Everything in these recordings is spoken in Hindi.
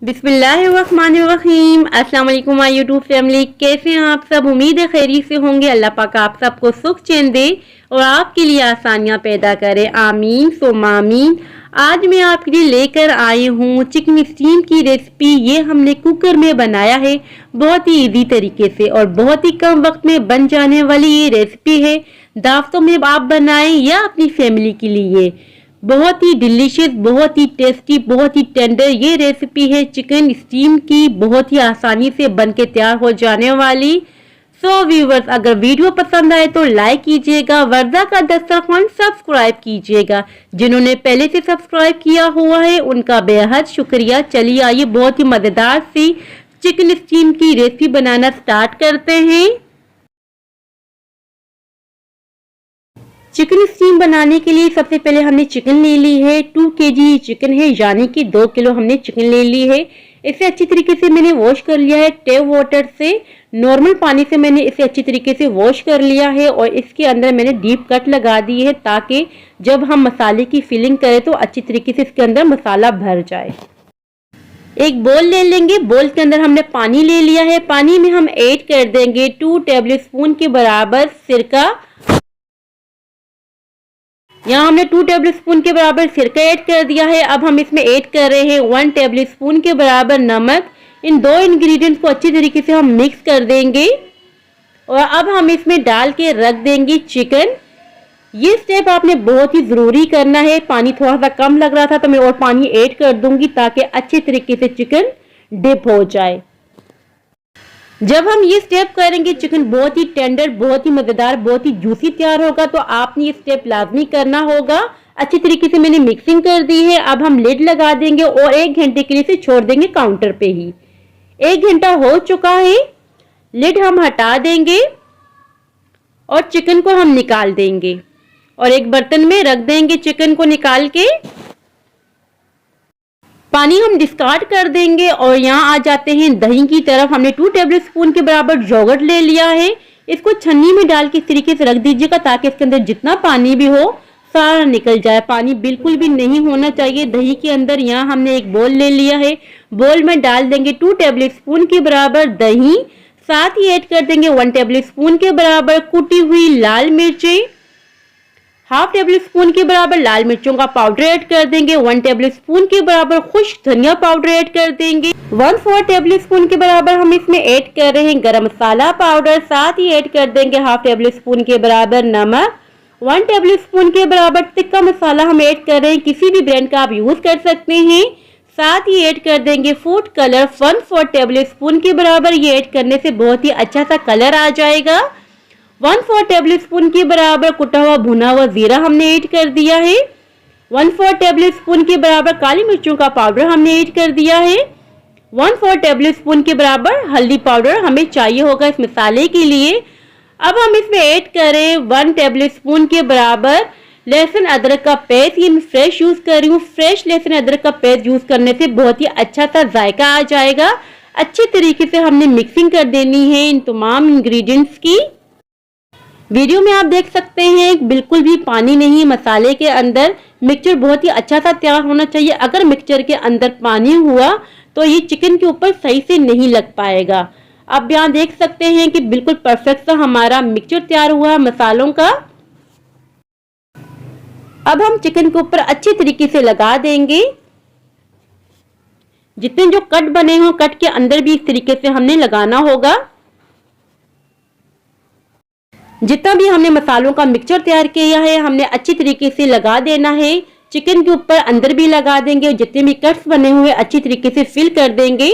बिस्मिल्लाहिर्रहमानिर्रहीम। अस्सलाम वालेकुम माय यूट्यूब फैमिली, कैसे हैं आप सब? उम्मीद है खैरियत से होंगे। अल्लाह पाक आप सबको सुख चैन दे और आपके लिए आसानियां पैदा करे, आमीन सुम्मा आमीन। आज मैं आपके लिए लेकर आई हूँ चिकन स्टीम की रेसिपी। ये हमने कुकर में बनाया है बहुत ही इजी तरीके से और बहुत ही कम वक्त में बन जाने वाली ये रेसिपी है। दावतों में आप बनाएं या अपनी फैमिली के लिए, बहुत ही डिलीशियस, बहुत ही टेस्टी, बहुत ही टेंडर ये रेसिपी है चिकन स्टीम की, बहुत ही आसानी से बन के तैयार हो जाने वाली। सो व्यूवर्स, अगर वीडियो पसंद आए तो लाइक कीजिएगा, वर्दा का दस्तरखान सब्सक्राइब कीजिएगा। जिन्होंने पहले से सब्सक्राइब किया हुआ है उनका बेहद शुक्रिया। चलिए आइए बहुत ही मजेदार सी चिकन स्टीम की रेसिपी बनाना स्टार्ट करते हैं। चिकन स्टीम बनाने के लिए सबसे पहले हमने चिकन ले ली है। 2 kg चिकन है, यानी कि 2 किलो हमने चिकन ले ली है। इसे अच्छी तरीके से मैंने वॉश कर लिया है टैप वाटर से। नॉर्मल पानी से मैंने इसे अच्छी तरीके से वॉश कर लिया है और इसके अंदर मैंने डीप कट लगा दी है ताकि जब हम मसाले की फिलिंग करें तो अच्छी तरीके से इसके अंदर मसाला भर जाए। एक बोल ले लेंगे, बोल के अंदर हमने पानी ले लिया है। पानी में हम ऐड कर देंगे 2 टेबल स्पून के बराबर सिरका। यहाँ हमने 2 टेबल स्पून के बराबर सिरका ऐड कर दिया है। अब हम इसमें ऐड कर रहे हैं 1 टेबल स्पून के बराबर नमक। इन दो इंग्रेडिएंट्स को अच्छी तरीके से हम मिक्स कर देंगे और अब हम इसमें डाल के रख देंगे चिकन। ये स्टेप आपने बहुत ही ज़रूरी करना है। पानी थोड़ा सा कम लग रहा था तो मैं और पानी ऐड कर दूंगी ताकि अच्छे तरीके से चिकन डिप हो जाए। जब हम ये स्टेप करेंगे चिकन बहुत ही टेंडर, बहुत ही मजेदार, बहुत ही जूसी तैयार होगा, तो आपने ये स्टेप लाजमी करना होगा। अच्छी तरीके से मैंने मिक्सिंग कर दी है। अब हम लिड लगा देंगे और 1 घंटे के लिए इसे छोड़ देंगे काउंटर पे ही। 1 घंटा हो चुका है, लिड हम हटा देंगे और चिकन को हम निकाल देंगे और एक बर्तन में रख देंगे चिकन को निकाल के। पानी हम डिस्कार्ड कर देंगे और यहाँ आ जाते हैं दही की तरफ। हमने 2 टेबल स्पून के बराबर योगर्ट ले लिया है। इसको छन्नी में डाल के इस तरीके से रख दीजिएगा ताकि इसके अंदर जितना पानी भी हो सारा निकल जाए। पानी बिल्कुल भी नहीं होना चाहिए दही के अंदर। यहाँ हमने एक बोल ले लिया है, बोल में डाल देंगे 2 टेबल स्पून के बराबर दही। साथ ही ऐड कर देंगे 1 टेबल स्पून के बराबर कुटी हुई लाल मिर्चें। 1/2 टेबल स्पून के बराबर लाल मिर्चों का पाउडर ऐड कर देंगे। 1 टेबल स्पून के बराबर खुश्क धनिया पाउडर ऐड कर देंगे। 1/4 टेबल स्पून के बराबर हम इसमें ऐड कर रहे हैं गरम मसाला पाउडर। साथ ही ऐड कर देंगे 1/2 टेबल स्पून के बराबर नमक। 1 टेबल स्पून के बराबर टिक्का मसाला हम ऐड कर रहे हैं, किसी भी ब्रांड का आप यूज कर सकते हैं। साथ ही ऐड कर देंगे फूड कलर 1/4 टेबल स्पून के बराबर। ये ऐड करने से बहुत ही अच्छा सा कलर आ जाएगा। 1/4 टेबल स्पून के बराबर कुटा हुआ भुना हुआ जीरा हमने ऐड कर दिया है। 1/4 टेबल स्पून के बराबर काली मिर्चों का पाउडर हमने ऐड कर दिया है। 1/4 टेबल स्पून के बराबर हल्दी पाउडर हमें चाहिए होगा इस मसाले के लिए। अब हम इसमें ऐड करें 1 टेबल स्पून के बराबर लहसुन अदरक का पेस्ट। ये मैं फ्रेश यूज कर रही हूँ। फ्रेश लहसुन अदरक का पेस्ट यूज करने से बहुत ही अच्छा सा जायका आ जाएगा। अच्छे तरीके से हमने मिक्सिंग कर देनी है इन तमाम इंग्रेडिएंट्स की। वीडियो में आप देख सकते हैं बिल्कुल भी पानी नहीं मसाले के अंदर। मिक्सचर बहुत ही अच्छा सा तैयार होना चाहिए। अगर मिक्सचर के अंदर पानी हुआ तो ये चिकन के ऊपर सही से नहीं लग पाएगा। आप यहाँ देख सकते हैं कि बिल्कुल परफेक्ट सा हमारा मिक्सचर तैयार हुआ है मसालों का। अब हम चिकन के ऊपर अच्छी तरीके से लगा देंगे। जितने जो कट बने हों कट के अंदर भी इस तरीके से हमने लगाना होगा। जितना भी हमने मसालों का मिक्सचर तैयार किया है हमने अच्छी तरीके से लगा देना है। चिकन के ऊपर अंदर भी लगा देंगे और जितने भी कट्स बने हुए अच्छी तरीके से फिल कर देंगे।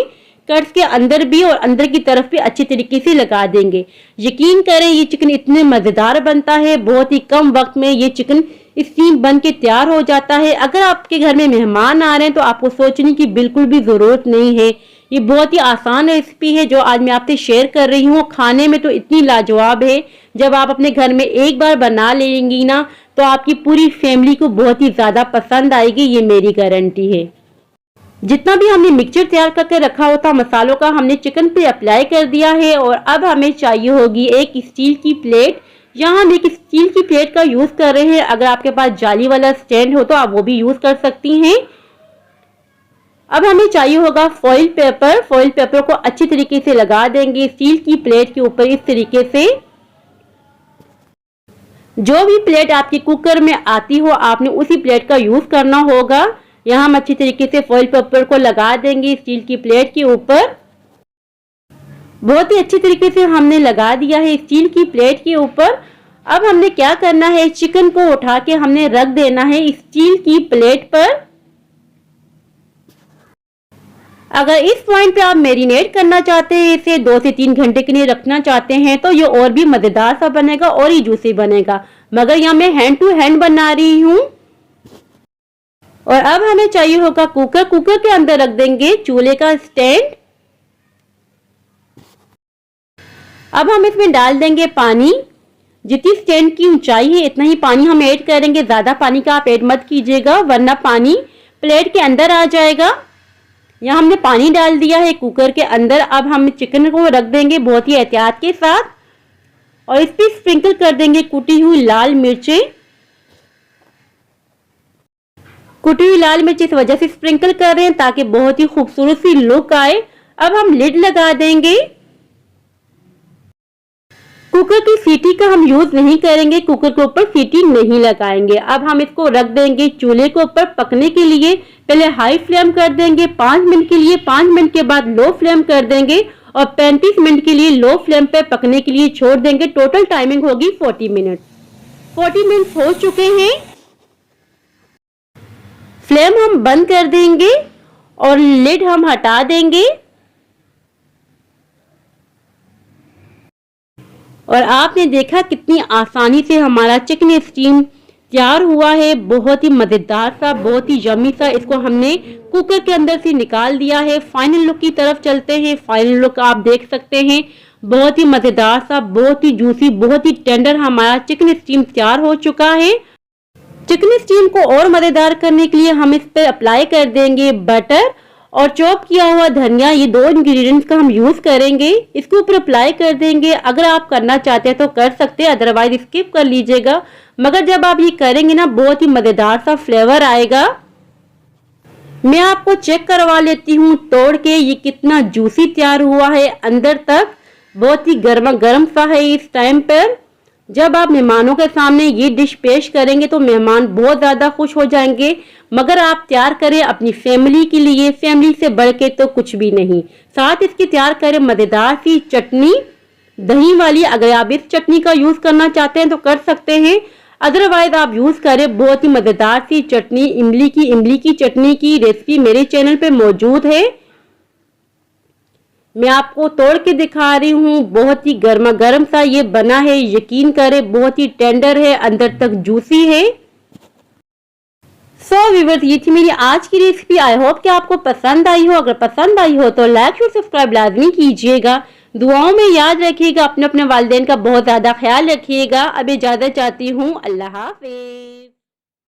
कट्स के अंदर भी और अंदर की तरफ भी अच्छी तरीके से लगा देंगे। यकीन करें ये चिकन इतने मजेदार बनता है, बहुत ही कम वक्त में ये चिकन स्टीम बन के तैयार हो जाता है। अगर आपके घर में मेहमान आ रहे हैं तो आपको सोचने की बिल्कुल भी जरूरत नहीं है। ये बहुत ही आसान रेसिपी है जो आज मैं आपसे शेयर कर रही हूँ। खाने में तो इतनी लाजवाब है, जब आप अपने घर में एक बार बना लेंगी ना तो आपकी पूरी फैमिली को बहुत ही ज्यादा पसंद आएगी, ये मेरी गारंटी है। जितना भी हमने मिक्सचर तैयार करके रखा होता मसालों का हमने चिकन पे अप्लाई कर दिया है और अब हमें चाहिए होगी एक स्टील की प्लेट। यहाँ हम एक स्टील की प्लेट का यूज कर रहे हैं। अगर आपके पास जाली वाला स्टैंड हो तो आप वो भी यूज कर सकती हैं। अब हमें चाहिए होगा फॉइल पेपर। फॉइल पेपर को अच्छी तरीके से लगा देंगे स्टील की प्लेट के ऊपर इस तरीके से। जो भी प्लेट आपके कुकर में आती हो आपने उसी प्लेट का यूज करना होगा। यहाँ हम अच्छी तरीके से फॉइल पेपर को लगा देंगे स्टील की प्लेट के ऊपर। बहुत ही अच्छी तरीके से हमने लगा दिया है स्टील की प्लेट के ऊपर। अब हमने क्या करना है, चिकन को उठा के हमने रख देना है स्टील की प्लेट पर। अगर इस पॉइंट पे आप मैरिनेट करना चाहते हैं, इसे 2 से 3 घंटे के लिए रखना चाहते हैं तो ये और भी मजेदार सा बनेगा और ही जूसी बनेगा। मगर यहाँ मैं हैंड टू हैंड बना रही हूँ। और अब हमें चाहिए होगा कुकर। कुकर के अंदर रख देंगे चूल्हे का स्टैंड। अब हम इसमें डाल देंगे पानी। जितनी स्टैंड की ऊंचाई है इतना ही पानी हम ऐड करेंगे। ज्यादा पानी का आप ऐड मत कीजिएगा वरना पानी प्लेट के अंदर आ जाएगा। यहाँ हमने पानी डाल दिया है कुकर के अंदर। अब हम चिकन को रख देंगे बहुत ही एहतियात के साथ और इस पर स्प्रिंकल कर देंगे कुटी हुई लाल मिर्चें। कुटी हुई लाल मिर्च इस वजह से स्प्रिंकल कर रहे हैं ताकि बहुत ही खूबसूरत सी लुक आए। अब हम लिड लगा देंगे। कुकर की सीटी का हम यूज नहीं करेंगे, कुकर के ऊपर सीटी नहीं लगाएंगे। अब हम इसको रख देंगे चूल्हे के ऊपर पकने के लिए। पहले हाई फ्लेम कर देंगे 5 मिनट के लिए, 5 मिनट के बाद लो फ्लेम कर देंगे और 35 मिनट के लिए लो फ्लेम पे पकने के लिए छोड़ देंगे। टोटल टाइमिंग होगी 40 मिनट। 40 मिनट हो चुके हैं। फ्लेम हम बंद कर देंगे और लिड हम हटा देंगे। और आपने देखा कितनी आसानी से हमारा चिकन स्टीम तैयार हुआ है। बहुत ही मजेदार सा, बहुत ही यम्मी सा। इसको हमने कुकर के अंदर से निकाल दिया है। फाइनल लुक की तरफ चलते हैं। फाइनल लुक आप देख सकते हैं। बहुत ही मजेदार सा, बहुत ही जूसी, बहुत ही टेंडर हमारा चिकन स्टीम तैयार हो चुका है। चिकन स्टीम को और मजेदार करने के लिए हम इस पर अप्लाई कर देंगे बटर और चॉप किया हुआ धनिया। ये 2 इंग्रेडिएंट्स का हम यूज करेंगे। इसके ऊपर अप्लाई कर देंगे। अगर आप करना चाहते हैं तो कर सकते हैं, अदरवाइज स्किप कर लीजिएगा। मगर जब आप ये करेंगे ना बहुत ही मजेदार सा फ्लेवर आएगा। मैं आपको चेक करवा लेती हूँ तोड़ के ये कितना जूसी तैयार हुआ है अंदर तक। बहुत ही गर्मा गर्म सा है इस टाइम पर। जब आप मेहमानों के सामने ये डिश पेश करेंगे तो मेहमान बहुत ज्यादा खुश हो जाएंगे। मगर आप तैयार करें अपनी फैमिली के लिए, फैमिली से बढ़ के तो कुछ भी नहीं। साथ इसके तैयार करें मजेदार सी चटनी दही वाली। अगर आप इस चटनी का यूज करना चाहते हैं तो कर सकते हैं, अदरवाइज आप यूज करें बहुत ही मजेदार सी चटनी इमली की चटनी की रेसिपी मेरे चैनल पे मौजूद है। मैं आपको तोड़ के दिखा रही हूँ। बहुत ही गर्मा गर्म सा ये बना है। यकीन करें बहुत ही टेंडर है, अंदर तक जूसी है। सो व्यूअर्स, ये थी मेरी आज की रेसिपी। आई होप कि आपको पसंद आई हो। अगर पसंद आई हो तो लाइक और सब्सक्राइब लाजमी कीजिएगा। दुआओं में याद रखिएगा। अपने वालिदैन का बहुत ज्यादा ख्याल रखिएगा। अब इजाजत चाहती हूँ। अल्लाह हाफिज।